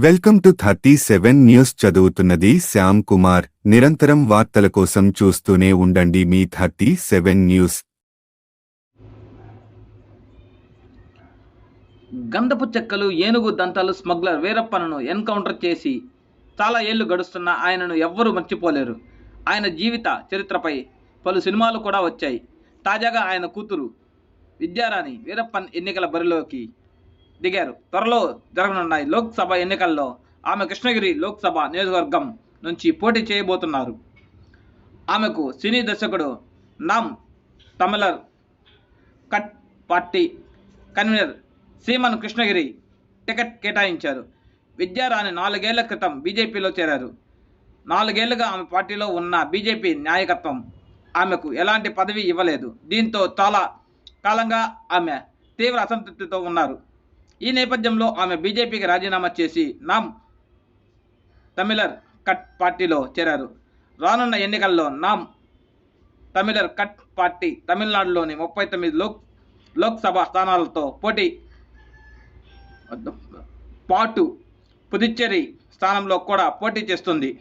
Welcome to 37 news. చదువుతున్నది శ్యామ్ కుమార్. నిరంతరం వార్తల కోసం చూస్తూనే ఉండండి మీ 37 న్యూస్. గంధపు చెక్కలు ఏనుగు దంతాలు స్మగ్లర్ వీరప్పనను ఎన్కౌంటర్ చేసి చాలా ఏళ్లు గడుస్తున్నా ఆయనను ఎవ్వరూ మర్చిపోలేరు. ఆయన జీవిత చరిత్రపై పలు సినిమాలు కూడా వచ్చాయి. తాజాగా ఆయన కూతురు విద్యారాణి వీరప్పన్ ఎన్నికల బరిలోకి దిగారు. త్వరలో జరగనున్న లోక్సభ ఎన్నికల్లో ఆమె కృష్ణగిరి లోక్సభ నియోజకవర్గం నుంచి పోటీ చేయబోతున్నారు. ఆమెకు సినీ దర్శకుడు Naam Tamilar Katchi party convenor Seeman Krishnagiri ticket కేటాయించారు. విద్యారాణి 4 ఏళ్ల క్రితం బీజేపీలో చేరారు. 4 ఏళ్లుగా ఆమె పార్టీలో ఉన్న బీజేపీ నాయకత్వం ఆమెకు ఎలాంటి పదవి ఇవ్వలేదు. దీంతో చాలా కాలంగా ఆమె తీవ్ర అసంతృప్తితో ఉన్నారు. ఈ నేపథ్యంలో ఆమె బీజేపీకి రాజీనామా చేసి నామ్ తమిళర్ కట్ పార్టీలో చేరారు. రానున్న ఎన్నికల్లో నామ్ తమిళర్ కట్ పార్టీ తమిళనాడులోని 39 లోక్సభ స్థానాలతో పోటీ పాటు పుదుచ్చేరి స్థానంలో కూడా పోటీ చేస్తుంది.